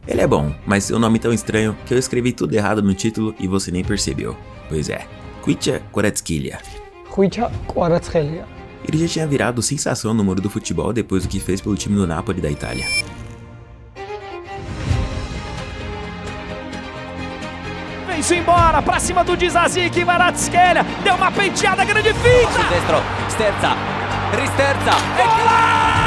Ele é bom, mas seu nome tão estranho que eu escrevi tudo errado no título e você nem percebeu. Pois é, Khvicha Kvaratskhelia. Khvicha Kvaratskhelia. Ele já tinha virado sensação no mundo do futebol depois do que fez pelo time do Napoli da Itália. Vem-se embora, pra cima do Disasi, Kvaratskhelia, deu uma penteada, grande finta! Destro, sterza, risterza, Golaço!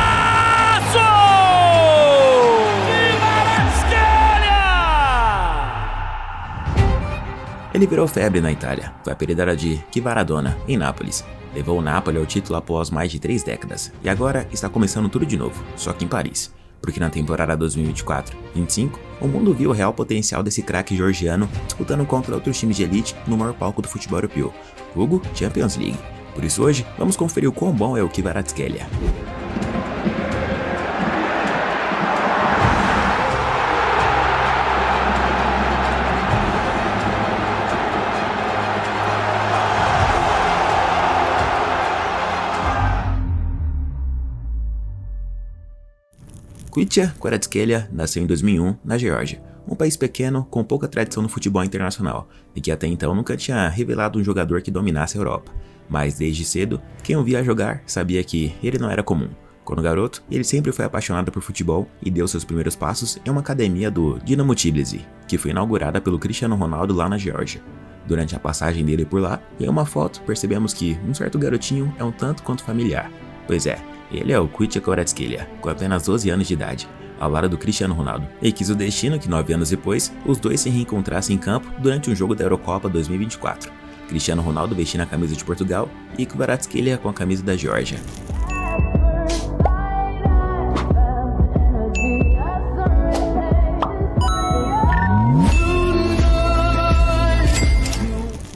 Ele virou febre na Itália, foi apelidado de Kvaradona, em Nápoles. Levou o Napoli ao título após mais de 3 décadas, e agora está começando tudo de novo, só que em Paris. Porque na temporada 2024-25, o mundo viu o real potencial desse craque georgiano disputando contra outros times de elite no maior palco do futebol europeu, vulgo Champions League. Por isso hoje, vamos conferir o quão bom é o Kvaratskhelia. Khvicha Kvaratskhelia nasceu em 2001 na Geórgia, um país pequeno com pouca tradição no futebol internacional e que até então nunca tinha revelado um jogador que dominasse a Europa. Mas desde cedo, quem o via jogar sabia que ele não era comum. Quando garoto, ele sempre foi apaixonado por futebol e deu seus primeiros passos em uma academia do Dinamo Tbilisi, que foi inaugurada pelo Cristiano Ronaldo lá na Geórgia. Durante a passagem dele por lá, em uma foto percebemos que um certo garotinho é um tanto quanto familiar. Pois é, ele é o Khvicha Kvaratskhelia, com apenas 12 anos de idade, ao lado do Cristiano Ronaldo, e quis o destino que 9 anos depois, os dois se reencontrassem em campo durante um jogo da Eurocopa 2024. Cristiano Ronaldo vestindo a camisa de Portugal e Kvaratskhelia com a camisa da Geórgia.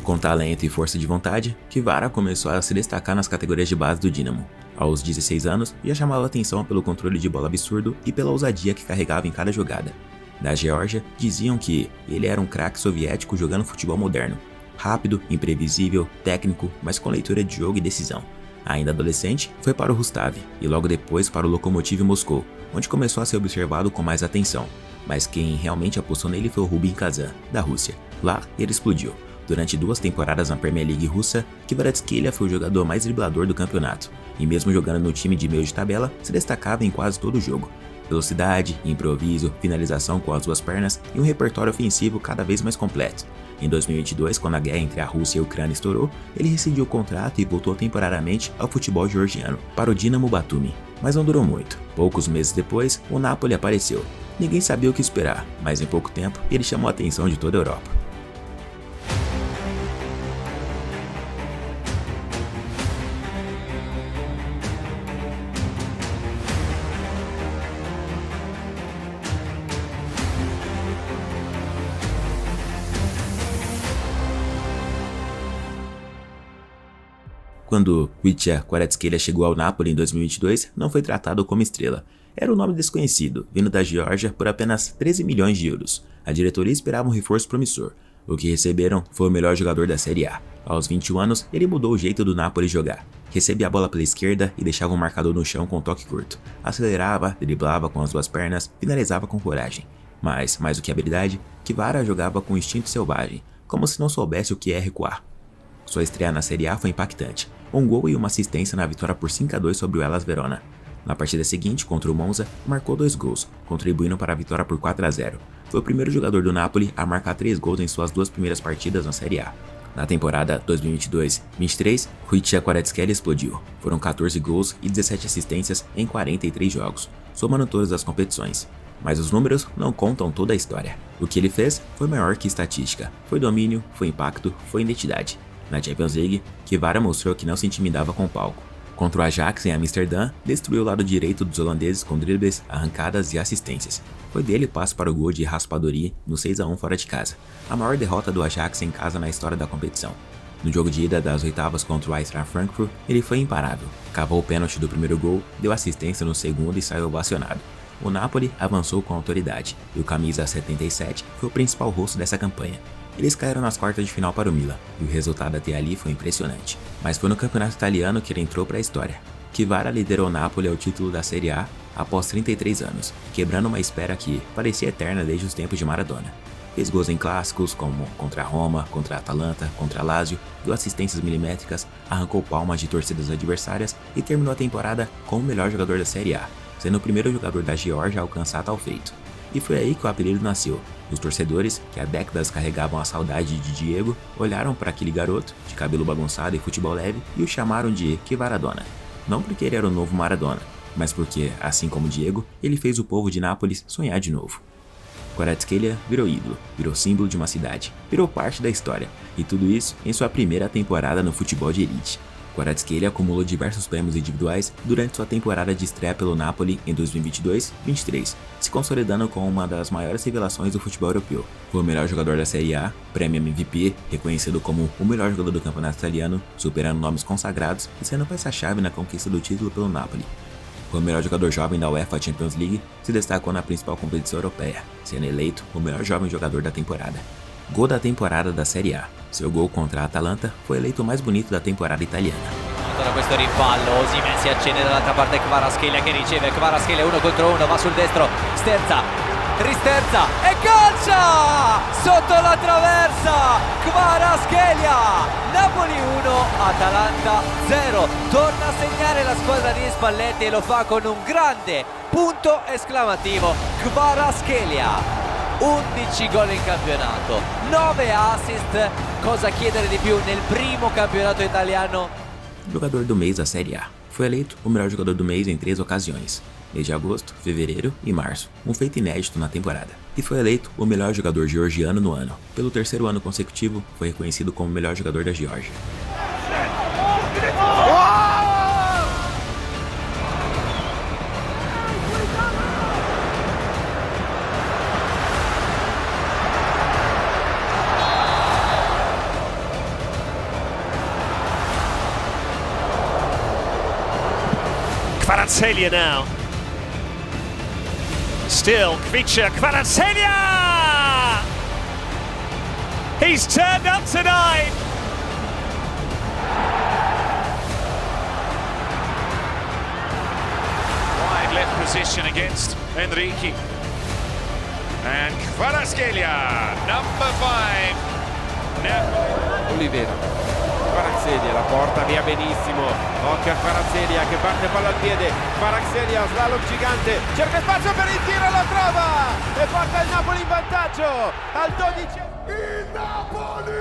Com talento e força de vontade, Kvara começou a se destacar nas categorias de base do Dinamo. Aos 16 anos, já chamava atenção pelo controle de bola absurdo e pela ousadia que carregava em cada jogada. Da Geórgia, diziam que ele era um craque soviético jogando futebol moderno. Rápido, imprevisível, técnico, mas com leitura de jogo e decisão. Ainda adolescente, foi para o Rustav e logo depois para o Lokomotiv Moscou, onde começou a ser observado com mais atenção. Mas quem realmente apostou nele foi o Rubin Kazan, da Rússia. Lá, ele explodiu. Durante 2 temporadas na Premier League russa, Kvaratskhelia foi o jogador mais driblador do campeonato, e mesmo jogando no time de meio de tabela, se destacava em quase todo o jogo. Velocidade, improviso, finalização com as 2 pernas e um repertório ofensivo cada vez mais completo. Em 2022, quando a guerra entre a Rússia e a Ucrânia estourou, ele rescindiu o contrato e voltou temporariamente ao futebol georgiano, para o Dinamo Batumi. Mas não durou muito. Poucos meses depois, o Napoli apareceu. Ninguém sabia o que esperar, mas em pouco tempo, ele chamou a atenção de toda a Europa. Quando Khvicha Kvaratskhelia chegou ao Napoli em 2022, não foi tratado como estrela. Era um nome desconhecido, vindo da Geórgia por apenas 13 milhões de euros. A diretoria esperava um reforço promissor. O que receberam foi o melhor jogador da Série A. Aos 21 anos, ele mudou o jeito do Napoli jogar. Recebia a bola pela esquerda e deixava um marcador no chão com um toque curto. Acelerava, driblava com as 2 pernas, finalizava com coragem. Mas, mais do que habilidade, Kvara jogava com instinto selvagem, como se não soubesse o que é recuar. Sua estreia na Série A foi impactante, um gol e uma assistência na vitória por 5-2 sobre o Hellas Verona. Na partida seguinte, contra o Monza, marcou 2 gols, contribuindo para a vitória por 4-0. Foi o primeiro jogador do Napoli a marcar 3 gols em suas 2 primeiras partidas na Série A. Na temporada 2022-23, Khvicha Kvaratskhelia explodiu. Foram 14 gols e 17 assistências em 43 jogos, somando todas as competições. Mas os números não contam toda a história. O que ele fez foi maior que estatística. Foi domínio, foi impacto, foi identidade. Na Champions League, Kvara mostrou que não se intimidava com o palco. Contra o Ajax em Amsterdã, destruiu o lado direito dos holandeses com dribles, arrancadas e assistências. Foi dele o passe para o gol de Raspadori no 6-1 fora de casa, a maior derrota do Ajax em casa na história da competição. No jogo de ida das oitavas contra o Eintracht Frankfurt, ele foi imparável. Cavou o pênalti do primeiro gol, deu assistência no segundo e saiu ovacionado. O Napoli avançou com autoridade, e o camisa 77 foi o principal rosto dessa campanha. Eles caíram nas quartas de final para o Milan, e o resultado até ali foi impressionante. Mas foi no campeonato italiano que ele entrou para a história. Kvara liderou o Napoli ao título da Série A após 33 anos, quebrando uma espera que parecia eterna desde os tempos de Maradona. Fez gols em clássicos como contra a Roma, contra a Atalanta, contra a Lazio, deu assistências milimétricas, arrancou palmas de torcidas adversárias e terminou a temporada como o melhor jogador da Série A, sendo o primeiro jogador da Geórgia a alcançar tal feito. E foi aí que o apelido nasceu. Os torcedores, que há décadas carregavam a saudade de Diego, olharam para aquele garoto, de cabelo bagunçado e futebol leve, e o chamaram de Kvaradona. Não porque ele era o novo Maradona, mas porque, assim como Diego, ele fez o povo de Nápoles sonhar de novo. Kvaratskhelia virou ídolo, virou símbolo de uma cidade, virou parte da história, e tudo isso em sua primeira temporada no futebol de elite. Kvaratskhelia acumulou diversos prêmios individuais durante sua temporada de estreia pelo Napoli em 2022-23, se consolidando como uma das maiores revelações do futebol europeu. Foi o melhor jogador da Série A, prêmio MVP, reconhecido como o melhor jogador do campeonato italiano, superando nomes consagrados e sendo peça-chave na conquista do título pelo Napoli. Foi o melhor jogador jovem da UEFA Champions League, se destacou na principal competição europeia, sendo eleito o melhor jovem jogador da temporada. Gol da temporada da Série A. Seu gol contra a Atalanta foi eleito o mais bonito da temporada italiana. Da questo rimpallo, Osimhen si accende dall'altra parte, Kvaratskhelia che riceve, Kvaratskhelia 1 contro 1, va sul destro, Sterza, risterza e calcia! Sotto la traversa, Kvaratskhelia! Napoli 1, Atalanta 0, torna a segnare la squadra di Spalletti e lo fa con un grande punto esclamativo, Kvaratskhelia! 11 gol in campionato, 9 assist, cosa chiedere di più nel primo campionato italiano? Jogador do mês da Série A. Foi eleito o melhor jogador do mês em 3 ocasiões, mês de agosto, fevereiro e março, um feito inédito na temporada. E foi eleito o melhor jogador georgiano no ano. Pelo terceiro ano consecutivo, foi reconhecido como o melhor jogador da Geórgia. Kvaratskhelia now. Still, Kvicha, Kvaratskhelia! He's turned up tonight! Wide left position against Enrique. And Kvaratskhelia, number 5. Olivera. Kvaratskhelia la porta via benissimo, occhio a Kvaratskhelia che parte palla al piede, Kvaratskhelia slalom gigante, cerca spazio per il tiro, lo trova e porta il Napoli in vantaggio al 12. Il Napoli!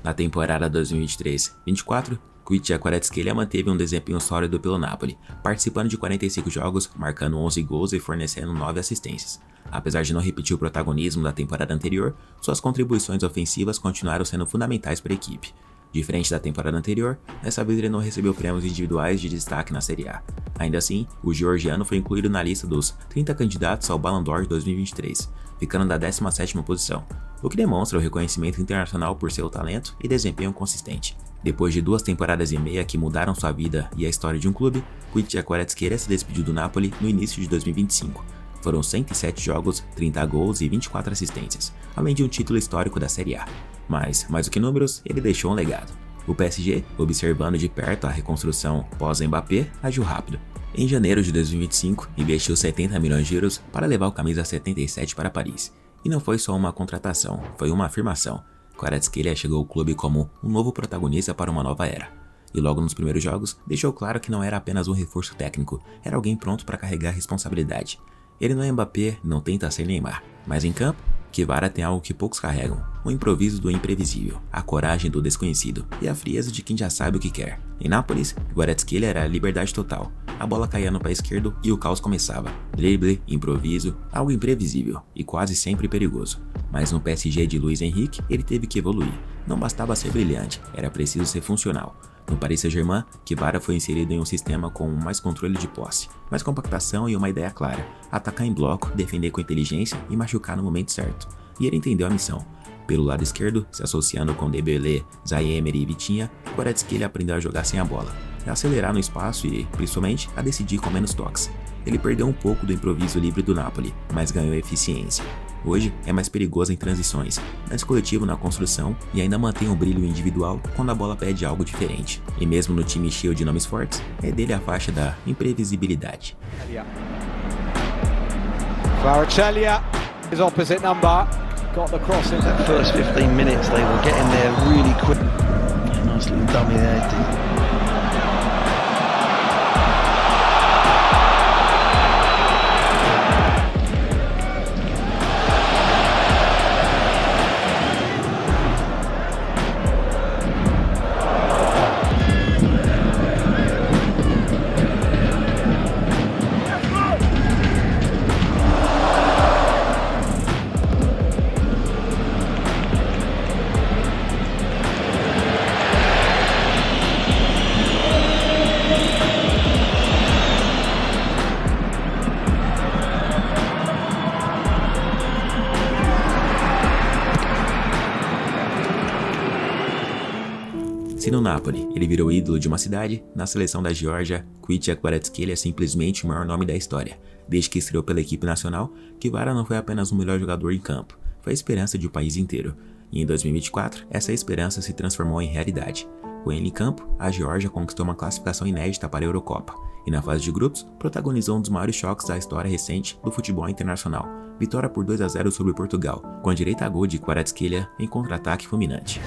Na temporada 2023-24, Kvicha Kvaratskhelia manteve um desempenho sólido pelo Napoli, participando de 45 jogos, marcando 11 gols e fornecendo 9 assistências. Apesar de não repetir o protagonismo da temporada anterior, suas contribuições ofensivas continuaram sendo fundamentais para a equipe. Diferente da temporada anterior, dessa vez ele não recebeu prêmios individuais de destaque na Série A. Ainda assim, o georgiano foi incluído na lista dos 30 candidatos ao Ballon d'Or de 2023, ficando na 17ª posição, o que demonstra o reconhecimento internacional por seu talento e desempenho consistente. Depois de 2 temporadas e meia que mudaram sua vida e a história de um clube, Kvicha Kvaratskhelia se despediu do Napoli no início de 2025. Foram 107 jogos, 30 gols e 24 assistências, além de um título histórico da Série A. Mas, mais do que números, ele deixou um legado. O PSG, observando de perto a reconstrução pós-Mbappé, agiu rápido. Em janeiro de 2025, investiu 70 milhões de euros para levar o camisa 77 para Paris. E não foi só uma contratação, foi uma afirmação. Kvaratskhelia chegou ao clube como um novo protagonista para uma nova era. E logo nos primeiros jogos, deixou claro que não era apenas um reforço técnico, era alguém pronto para carregar a responsabilidade. Ele não é Mbappé, não tenta ser Neymar, mas em campo, Kvara tem algo que poucos carregam, o improviso do imprevisível, a coragem do desconhecido e a frieza de quem já sabe o que quer. Em Nápoles, Kvaratskhelia era a liberdade total, a bola caía no pé esquerdo e o caos começava. Drible, improviso, algo imprevisível e quase sempre perigoso. Mas no PSG de Luiz Henrique, ele teve que evoluir. Não bastava ser brilhante, era preciso ser funcional. No Paris Saint-Germain, Kvara foi inserido em um sistema com mais controle de posse, mais compactação e uma ideia clara: atacar em bloco, defender com inteligência e machucar no momento certo. E ele entendeu a missão. Pelo lado esquerdo, se associando com Dembélé, Zaïre Emery e Vitinha, Kvaratskhelia aprendeu a jogar sem a bola, a acelerar no espaço e, principalmente, a decidir com menos toques. ele perdeu um pouco do improviso livre do Napoli, mas ganhou eficiência. Hoje é mais perigoso em transições, mais coletivo na construção e ainda mantém o brilho individual quando a bola pede algo diferente. E mesmo no time cheio de nomes fortes, é dele a faixa da imprevisibilidade. Kvaratskhelia, his opposite number, got the cross in. That first 15 minutes they were getting there really quick. Nice little dummy there. Se no Napoli ele virou ídolo de uma cidade, na seleção da Geórgia, Khvicha Kvaratskhelia é simplesmente o maior nome da história. Desde que estreou pela equipe nacional, Kvara não foi apenas o melhor jogador em campo, foi a esperança de um país inteiro. E em 2024, essa esperança se transformou em realidade. Com ele em campo, a Geórgia conquistou uma classificação inédita para a Eurocopa, e na fase de grupos, protagonizou um dos maiores choques da história recente do futebol internacional. Vitória por 2-0 sobre Portugal, com a direita a gol de Kvaratskhelia em contra-ataque fulminante.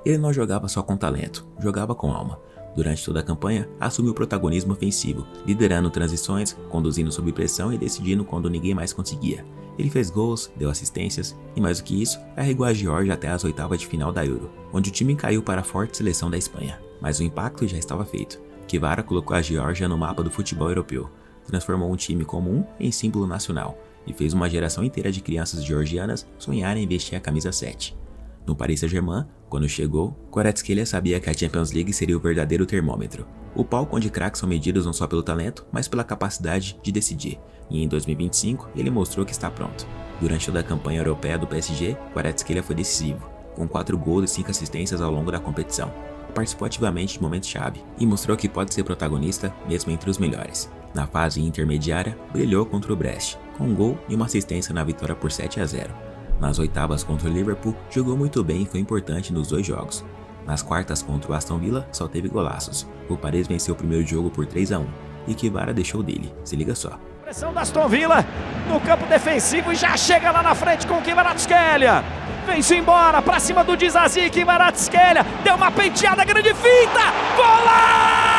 Ele não jogava só com talento, jogava com alma. Durante toda a campanha, assumiu o protagonismo ofensivo, liderando transições, conduzindo sob pressão e decidindo quando ninguém mais conseguia. Ele fez gols, deu assistências e, mais do que isso, carregou a Geórgia até as oitavas de final da Euro, onde o time caiu para a forte seleção da Espanha. Mas o impacto já estava feito. Kvara colocou a Geórgia no mapa do futebol europeu, transformou um time comum em símbolo nacional e fez uma geração inteira de crianças georgianas sonharem em vestir a camisa 7. No Paris Saint-Germain, quando chegou, Kvaratskhelia sabia que a Champions League seria o verdadeiro termômetro. O palco onde craques são medidos não só pelo talento, mas pela capacidade de decidir. E em 2025, ele mostrou que está pronto. Durante toda a campanha europeia do PSG, Kvaratskhelia foi decisivo, com 4 gols e 5 assistências ao longo da competição. Participou ativamente de momentos-chave e mostrou que pode ser protagonista mesmo entre os melhores. Na fase intermediária, brilhou contra o Brest, com um gol e uma assistência na vitória por 7-0. Nas oitavas contra o Liverpool, jogou muito bem e foi importante nos 2 jogos. Nas quartas contra o Aston Villa, só teve golaços. O Paris venceu o primeiro jogo por 3-1 e Kvara deixou dele, se liga só. Pressão da Aston Villa no campo defensivo e já chega lá na frente com o Kvaratskhelia. Vem-se embora, pra cima do Disasi, Kvaratskhelia, deu uma penteada, grande finta, golaço!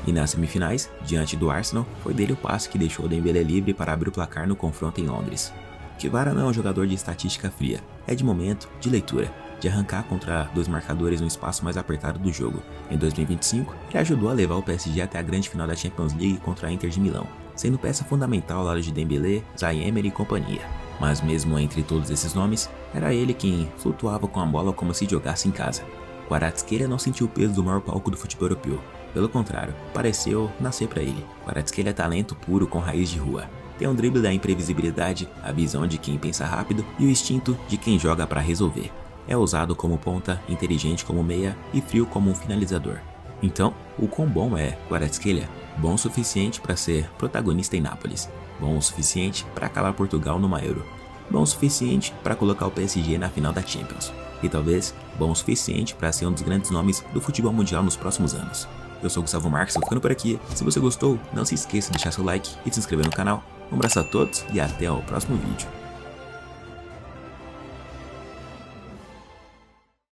E nas semifinais, diante do Arsenal, foi dele o passe que deixou o Dembélé livre para abrir o placar no confronto em Londres. Kvara não é um jogador de estatística fria, é de momento, de leitura, de arrancar contra 2 marcadores no espaço mais apertado do jogo. Em 2025, ele ajudou a levar o PSG até a grande final da Champions League contra a Inter de Milão, sendo peça fundamental ao lado de Dembélé, Zaïre Emery e companhia. Mas mesmo entre todos esses nomes, era ele quem flutuava com a bola como se jogasse em casa. Kvaratskhelia não sentiu o peso do maior palco do futebol europeu. Pelo contrário, pareceu nascer para ele. Kvaratskhelia é talento puro com raiz de rua. Tem um drible da imprevisibilidade, a visão de quem pensa rápido e o instinto de quem joga para resolver. É ousado como ponta, inteligente como meia e frio como um finalizador. Então, o quão bom é Kvaratskhelia? Bom o suficiente para ser protagonista em Nápoles. Bom o suficiente para calar Portugal numa Euro. Bom o suficiente para colocar o PSG na final da Champions. E talvez bom o suficiente para ser um dos grandes nomes do futebol mundial nos próximos anos. Eu sou o Gustavo Marques, vou ficando por aqui. Se você gostou, não se esqueça de deixar seu like e de se inscrever no canal. Um abraço a todos e até o próximo vídeo.